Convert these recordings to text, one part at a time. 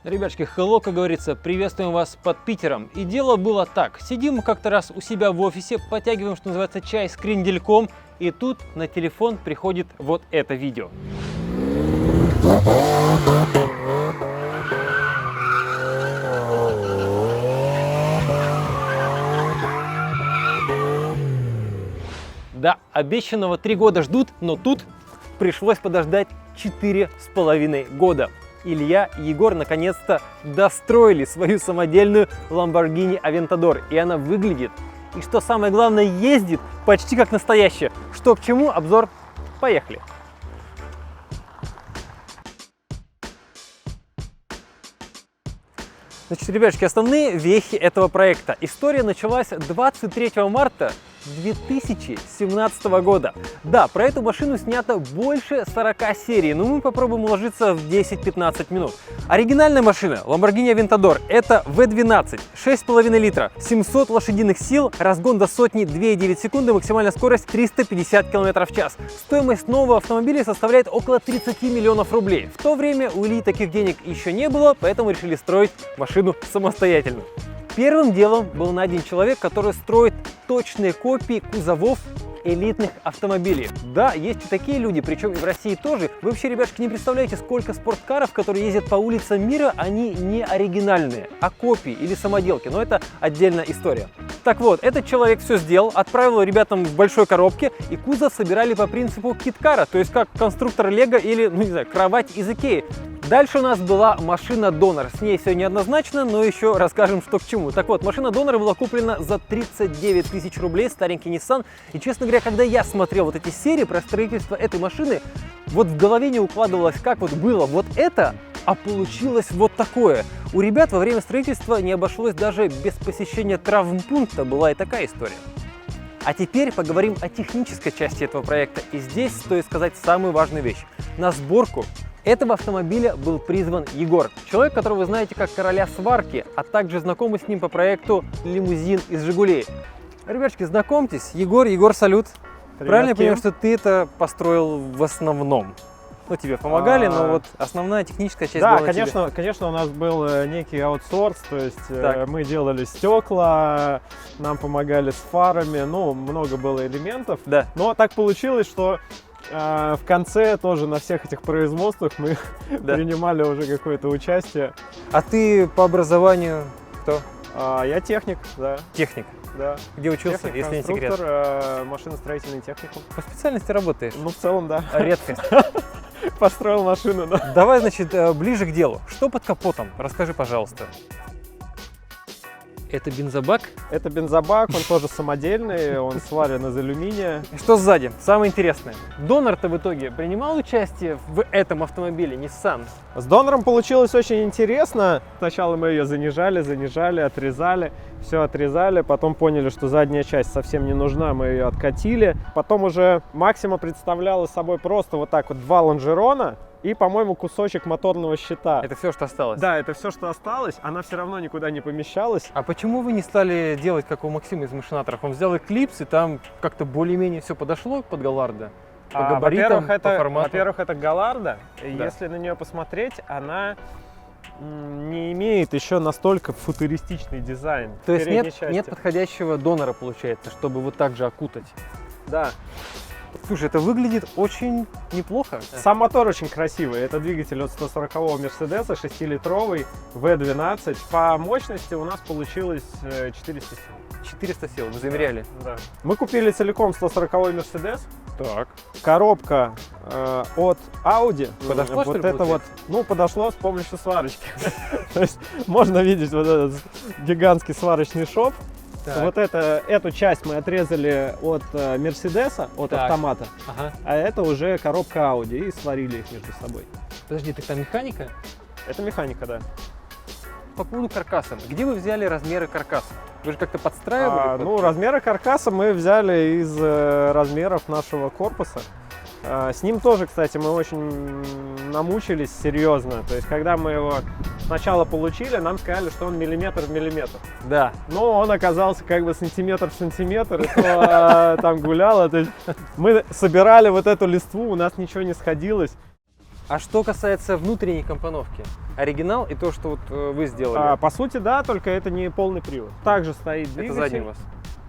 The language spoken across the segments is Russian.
Ребятушки, hello, как говорится, приветствуем вас под Питером. И дело было так. Сидим мы как-то раз у себя в офисе, подтягиваем, что называется, чай с крендельком, и тут на телефон приходит вот это видео. Да, обещанного 3 года ждут, но тут пришлось подождать 4,5 года. Илья и Егор наконец-то достроили свою самодельную Lamborghini Aventador. И она выглядит, и что самое главное, ездит почти как настоящая. Что к чему, обзор, поехали. Значит, ребятушки, основные вехи этого проекта. История началась 23 марта 2017 года. Да, про эту машину снято больше 40 серий, но мы попробуем уложиться в 10-15 минут. Оригинальная машина Lamborghini Aventador — это V12, 6,5 литра, 700 лошадиных сил, разгон до сотни 2,9 секунды, максимальная скорость 350 км в час. Стоимость нового автомобиля составляет около 30 миллионов рублей. В то время у Ильи таких денег еще не было, поэтому решили строить машину самостоятельно. Первым делом был найден человек, который строит точные копии кузовов элитных автомобилей. Да, есть и такие люди, причем и в России тоже. Вы вообще, ребятушки, не представляете, сколько спорткаров, которые ездят по улицам мира, они не оригинальные, а копии или самоделки. Но это отдельная история. Так вот, этот человек все сделал, отправил ребятам в большой коробке, и кузов собирали по принципу кит-кара, то есть как конструктор Лего или, ну не знаю, кровать из Икеи. Дальше у нас была машина-донор. С ней все неоднозначно, но еще расскажем, что к чему. Так вот, машина-донор была куплена за 39 тысяч рублей, старенький Nissan. И, честно говоря, когда я смотрел вот эти серии про строительство этой машины, вот в голове не укладывалось, как вот было вот это, а получилось вот такое. У ребят во время строительства не обошлось даже без посещения травмпункта, была и такая история. А теперь поговорим о технической части этого проекта. И здесь стоит сказать самую важную вещь. На сборку этого автомобиля был призван Егор, человек, которого вы знаете как короля сварки, а также знакомы с ним по проекту «Лимузин из Жигулей». Ребятушки, знакомьтесь, Егор, салют. Привет, правильно я понимаю, что ты это построил в основном? Ну, тебе помогали, но вот основная техническая часть была на тебе. Конечно, у нас был некий аутсорс, то есть мы делали стекла, нам помогали с фарами, ну, много было элементов. Да. Но так получилось, что в конце тоже на всех этих производствах мы принимали уже какое-то участие. А ты по образованию кто? Я техник, да. Техник. Да. Где учился, техник, если не секрет? конструктор, машиностроительный техникум. По специальности работаешь? Ну, в целом, да. Редкость. Построил машину, да. Давай, значит, ближе к делу. Что под капотом? Расскажи, пожалуйста. Это бензобак? Это бензобак, он тоже самодельный, он сварен из алюминия. Что сзади? Самое интересное. Донор-то в итоге принимал участие в этом автомобиле, Nissan? С донором получилось очень интересно. Сначала мы ее занижали, отрезали, все отрезали, потом поняли, что задняя часть совсем не нужна, мы ее откатили. Потом уже Максима представляла собой просто вот так вот два лонжерона и, по-моему, кусочек моторного щита. Это все, что осталось? Да, это все, что осталось. Она все равно никуда не помещалась. А почему вы не стали делать, как у Максима из машинаторов? Он взял Eclipse, и там как-то более-менее все подошло под Галларда? По габаритам, по формату? Во-первых, это Галларда. Да. Если на нее посмотреть, она не имеет еще настолько футуристичный дизайн. То есть нет подходящего донора, получается, чтобы вот так же окутать? Да. Слушай, это выглядит очень неплохо. Сам мотор очень красивый. Это двигатель от 140-го Мерседеса, 6-литровый, V12. По мощности у нас получилось 400 сил. 400 сил, вы замеряли? Да. Мы купили целиком 140-й Мерседес. Так. Коробка от Audi. Подошло, вот что ли, это вот, ну, подошло с помощью сварочки. То есть можно видеть вот этот гигантский сварочный шов. Вот эту часть мы отрезали от Мерседеса, от автомата, а это уже коробка Audi, и сварили их между собой. Подожди, так там механика? Это механика, да. По поводу каркаса. Где вы взяли размеры каркаса? Вы же как-то подстраивали? Ну, размеры каркаса мы взяли из размеров нашего корпуса. С ним тоже, кстати, мы очень намучились серьезно. То есть, когда мы его сначала получили, нам сказали, что он миллиметр в миллиметр. Да. Но он оказался как бы сантиметр в сантиметр, и то там гуляло. То есть мы собирали вот эту листву, у нас ничего не сходилось. А что касается внутренней компоновки? Оригинал и то, что вот вы сделали. По сути, да, только это не полный привод. Также стоит двигатель. Это задний у вас.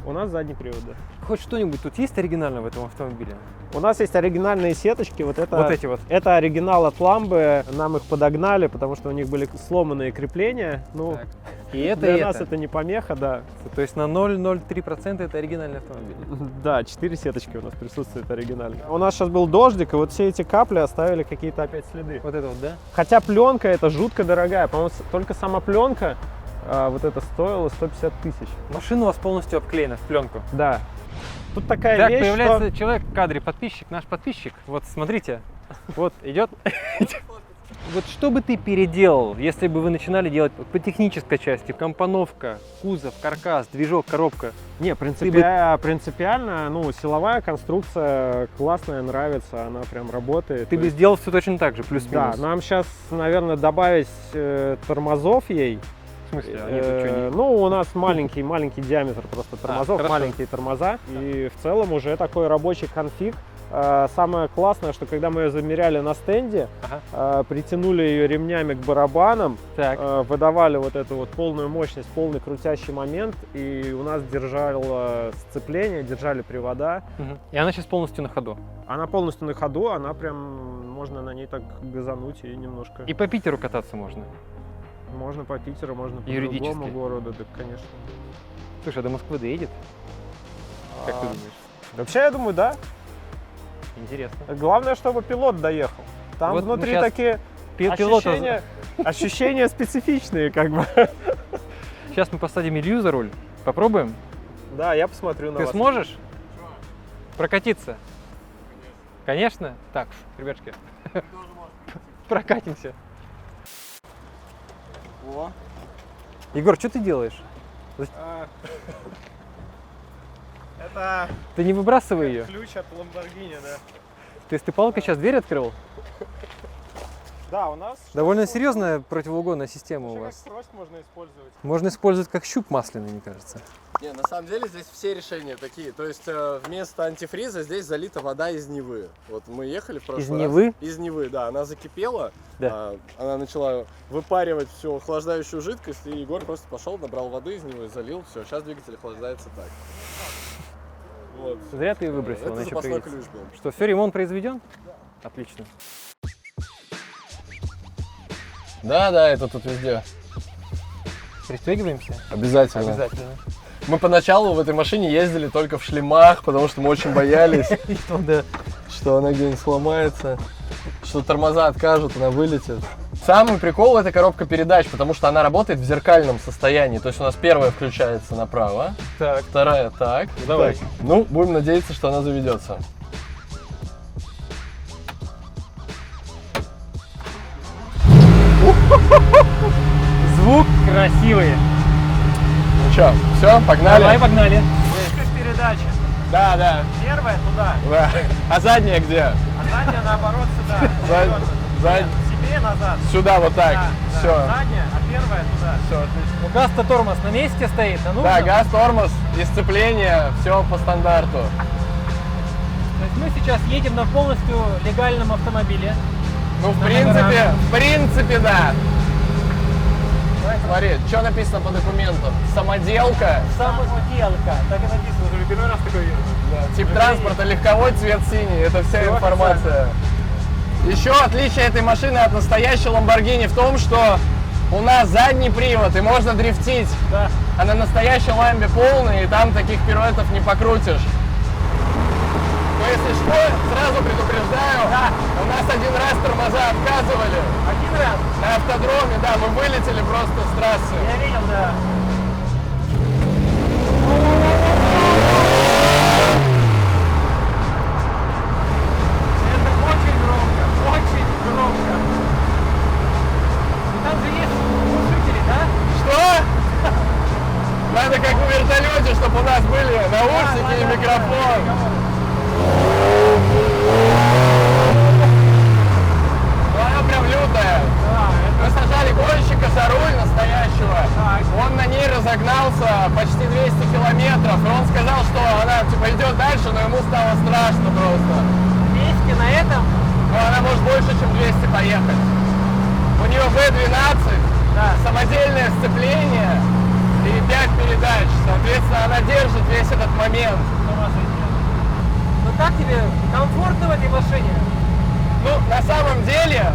У нас задний привод, да. Хоть что-нибудь тут есть оригинально в этом автомобиле? У нас есть оригинальные сеточки, вот эти вот. Это оригинал от Ламбы, нам их подогнали, потому что у них были сломанные крепления. Ну, Так. И это, для нас это не помеха, да. То есть на 0,03% это оригинальный автомобиль. Да, 4 сеточки у нас присутствуют оригинальные. У нас сейчас был дождик, и вот все эти капли оставили какие-то опять следы. Вот это вот, да? Хотя пленка это жутко дорогая, по-моему, только сама пленка вот это стоило 150 тысяч. Машина у вас полностью обклеена в пленку. Да. Тут такая Так, вещь, появляется что... человек в кадре, подписчик, наш подписчик. Вот, смотрите, вот идет. Вот что бы ты переделал, если бы вы начинали делать по технической части, компоновка, кузов, каркас, движок, коробка? Не, принципиально, ну, силовая конструкция классная, нравится, она прям работает. Ты бы сделал все точно так же, плюс-минус? Да, нам сейчас, наверное, добавить тормозов ей. В смысле? Они тут что, не... Ну, у нас маленький диаметр просто тормозов, хорошо. маленькие тормоза. И в целом уже такой рабочий конфиг. Самое классное, что когда мы ее замеряли на стенде, притянули ее ремнями к барабанам, выдавали вот эту вот полную мощность, полный крутящий момент, и у нас держало сцепление, держали привода. И она сейчас полностью на ходу? Она полностью на ходу, она прям, можно на ней так газануть и немножко... И по Питеру кататься можно? Можно по Питеру, можно по Юридически? другому городу, да, конечно. Слушай, а до Москвы доедет? Как ты думаешь? Вообще, я думаю, да. Интересно. Главное, чтобы пилот доехал. Там Вот внутри сейчас такие ощущения специфичные, как бы. Сейчас мы посадим Илью за руль. Попробуем? Да, я посмотрю на вас. Ты сможешь прокатиться? Конечно. Так, ребятки, прокатимся. О. Егор, что ты делаешь? Это Ты не выбрасывай ее. ключ от Lamborghini, да. То есть ты палкой сейчас дверь открыл? Да, у нас... Довольно серьезная противоугонная система у вас. Как трость можно использовать. Можно использовать как щуп масляный, мне кажется. Не, на самом деле здесь все решения такие. То есть вместо антифриза здесь залита вода из Невы. Вот мы ехали в прошлый раз. Из Невы? Из Невы, да. Она закипела, Да. она начала выпаривать всю охлаждающую жидкость, и Егор просто пошел, набрал воды из Невы, залил, все. Сейчас двигатель охлаждается так. Вот. Зря ты ее выбросил, Это она еще запасной пригодится. ключ был. Что, все, ремонт произведен? Отлично. Да, это тут везде. Пристегиваемся? Обязательно. Обязательно. Мы поначалу в этой машине ездили только в шлемах, потому что мы очень боялись, что она где-нибудь сломается, что тормоза откажут, она вылетит. Самый прикол — это коробка передач, потому что она работает в зеркальном состоянии. То есть у нас первая включается направо, Так. вторая так. Давай. Так. Ну, будем надеяться, что она заведется. Звук красивый. Ну что, все, погнали? Давай, погнали. Передача. Да. Первая туда, Да. А задняя где? а задняя наоборот сюда. Себе назад. Сюда вот так. Все. Задняя, а первая туда. Все, отлично. Ну, газ-то тормоз на месте стоит, на нужном. Да, газ, тормоз и сцепление, все по стандарту. То есть мы сейчас едем на полностью легальном автомобиле. Ну, в принципе, да. Смотри, что написано по документам? Самоделка, Самоделка. Так и написано, уже первый раз такое вижу. тип транспорта легковой, цвет синий. Это вся Всё информация. Еще отличие этой машины от настоящей Lamborghini в том, что у нас задний привод и можно дрифтить. Да. А на настоящей Ламбе полный, и там таких пируэтов не покрутишь. Но если что, сразу предупреждаю, у нас один раз тормоза отказывали. Один раз? На автодроме, да, мы вылетели просто с трассы. Я видел, да. Это очень громко, очень громко. И там же есть глушители, да? Что? Надо как в вертолете, чтобы у нас были наушники и микрофон. Ну она прям лютая. Мы сажали гонщика за руль настоящего. Он на ней разогнался почти 200 километров. И он сказал, что она типа идет дальше, но ему стало страшно просто. 200 на этом? но она может больше, чем 200 поехать. У нее V12, Да. самодельное сцепление и 5 передач. Соответственно, она держит весь этот момент. Ну как тебе комфортно в этой машине? Ну, на самом деле,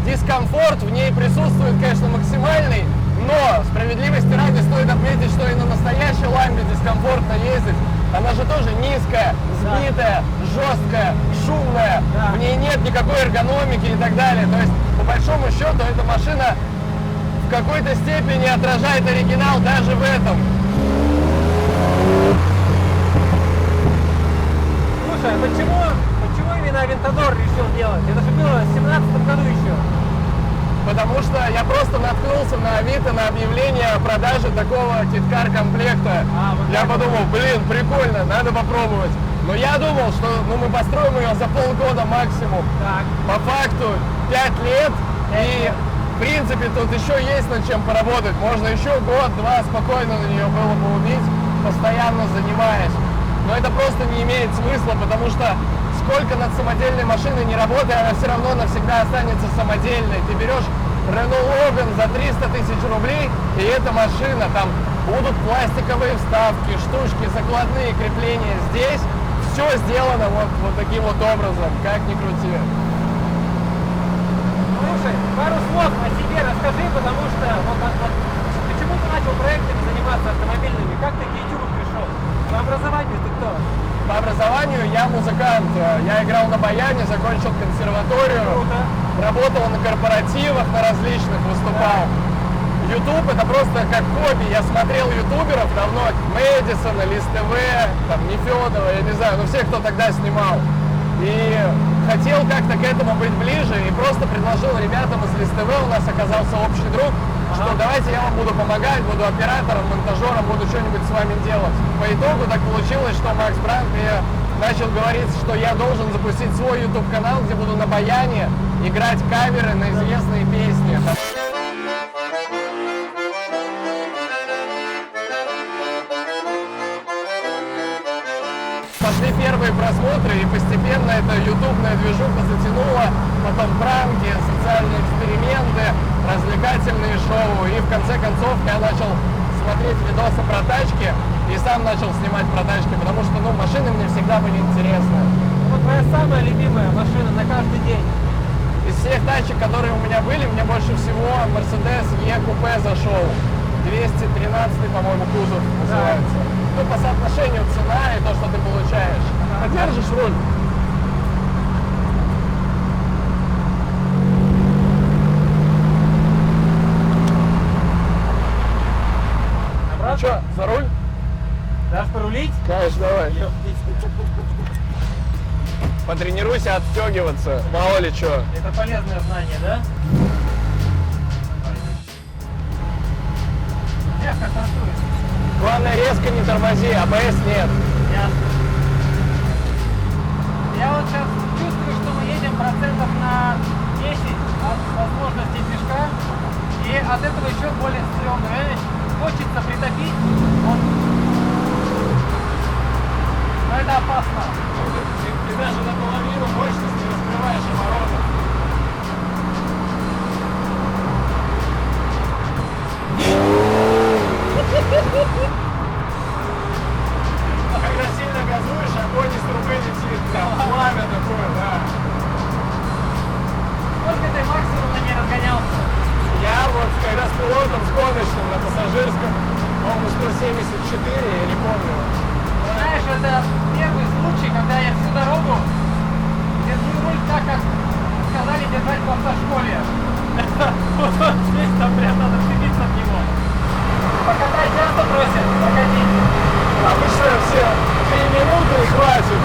дискомфорт в ней присутствует, конечно, максимальный, но справедливости ради стоит отметить, что и на настоящей ламбе дискомфортно ездить. Она же тоже низкая, сбитая, жесткая, шумная, Да. в ней нет никакой эргономики и так далее. То есть, по большому счету, эта машина в какой-то степени отражает оригинал даже в этом. Слушай, а почему именно Aventador решил делать? Это же было в 2017 году еще. Потому что я просто наткнулся на Авито на объявление о продаже такого киткар комплекта. Вот Я так вот. подумал, блин, прикольно, надо попробовать. Но я думал, что мы построим ее за полгода максимум. Так. По факту 5 лет. И в принципе тут еще есть над чем поработать. Можно еще год-два спокойно на нее было бы убить, постоянно занимаясь. Но это просто не имеет смысла, потому что сколько над самодельной машиной не работай, она все равно навсегда останется самодельной. Ты берешь Renault Logan за 300 тысяч рублей, и эта машина, там будут пластиковые вставки, штучки, закладные крепления. Здесь все сделано вот таким вот образом, как ни крути. Слушай, пару слов о себе расскажи, потому что почему ты начал проектами заниматься автомобильными? Как ты к YouTube пришел? По образованию ты кто? По образованию я музыкант. Я играл на баяне, закончил консерваторию. Круто. Работал на корпоративах, на различных, выступал. YouTube это просто как хобби. Я смотрел ютуберов давно, Мэдисона, Лиз ТВ, там, Нефедова, я не знаю, ну все, кто тогда снимал. И хотел как-то к этому быть ближе и просто предложил ребятам из Лиз ТВ, у нас оказался общий друг, что давайте я вам буду помогать, буду оператором, монтажером, буду что-нибудь с вами делать. По итогу так получилось, что Макс Бранк мне начал говорить, что я должен запустить свой YouTube канал, где буду на баяне играть каверы на известные песни. Пошли первые просмотры, и постепенно эта ютубная движуха затянула, потом пранки, социальные эксперименты, развлекательные шоу, и в конце концов я начал смотреть видосы про тачки и сам начал снимать про тачки, потому что, ну, машины мне всегда были интересны. Вот твоя самая любимая машина на каждый день. Из всех тачек, которые у меня были, мне больше всего Mercedes E-купе зашел. 213, по-моему, кузов называется. Ну, по соотношению цена и то, что ты получаешь. Подержишь руль? Ну что, за руль? Дашь порулить? Конечно, давай. Потренируйся отстегиваться, мало ли что. Это полезное знание, да? Мягко стартует. Главное, резко не тормози, АБС нет. Ясно. Я вот сейчас чувствую, что мы едем процентов на 10 от возможностей движка. И от этого еще более стрёмно. Хочется притопить. Вот. Но это опасно. Ты даже наполовину мощности раскрываешь обороты. Когда сильно газуешь, огонь из трубы летит. Там пламя такое, да. Сколько ты максимум на ней разгонялся? Я вот, когда с пилотом, с гоночным, на пассажирском, по-моему, 174, я не помню. Знаешь, это первый случай, когда я всю дорогу держу руль так, как сказали держать в автошколе. Вот здесь там прям надо стремиться от него. Покатай часто просят, покатить. Обычно все 3 минуты и хватит.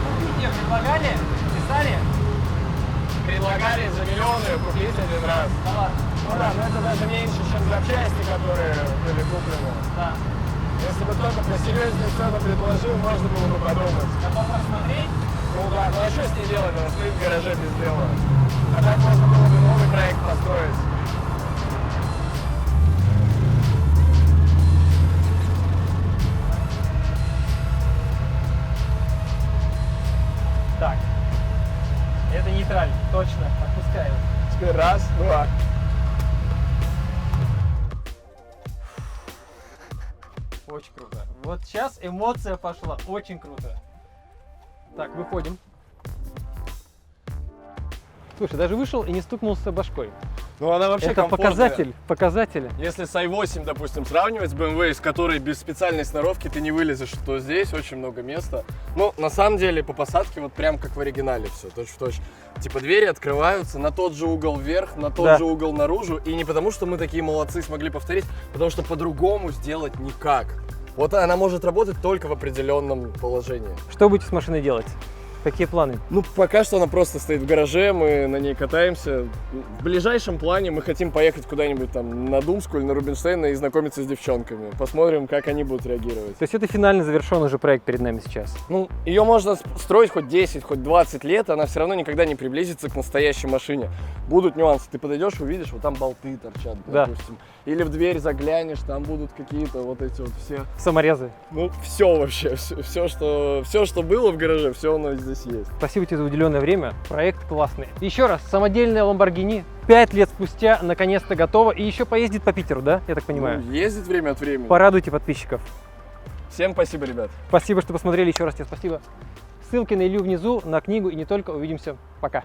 Купить ее предлагали, писали. Предлагали за миллионы купить один раз. Да ладно. Ну да, но это даже меньше, чем запчасти, которые были куплены. Да. Если бы только про серьезную цену предложил, можно было бы подумать. Готов посмотреть? Ну да, ну а что с ней делать? Она стоит в гараже без дела. А так можно было бы новый проект построить. отпускаю. Теперь раз, два. Очень круто. Вот сейчас эмоция пошла. Очень круто. Так, выходим. Слушай, даже вышел и не стукнулся башкой. Ну она вообще Это комфортная. показатель. Если с i8, допустим, сравнивать с BMW, с которой без специальной сноровки ты не вылезешь, то здесь очень много места. Ну, на самом деле, по посадке вот прям как в оригинале все, точь-в-точь. Типа двери открываются на тот же угол вверх, на тот Да. же угол наружу. И не потому, что мы такие молодцы смогли повторить, потому что по-другому сделать никак. Вот она может работать только в определенном положении. Что будете с машиной делать? Какие планы? Ну, пока что она просто стоит в гараже, мы на ней катаемся. В ближайшем плане мы хотим поехать куда-нибудь там на Думскую или на Рубинштейна и знакомиться с девчонками. Посмотрим, как они будут реагировать. То есть это финально завершенный уже проект перед нами сейчас. Ну, ее можно строить хоть 10, хоть 20 лет, она все равно никогда не приблизится к настоящей машине. Будут нюансы. Ты подойдешь, увидишь, вот там болты торчат, Да. допустим. Или в дверь заглянешь, там будут какие-то вот эти вот все. Саморезы. Ну, все вообще, все, что было в гараже, все оно здесь есть. Спасибо тебе за уделенное время. Проект классный. Еще раз, самодельная Lamborghini 5 лет спустя наконец-то готова и еще поездит по Питеру, да? Я так понимаю. Ну, ездит время от времени. Порадуйте подписчиков. Всем спасибо, ребят. Спасибо, что посмотрели. Еще раз тебе спасибо. Ссылки на Илью внизу, на книгу и не только. Увидимся. Пока.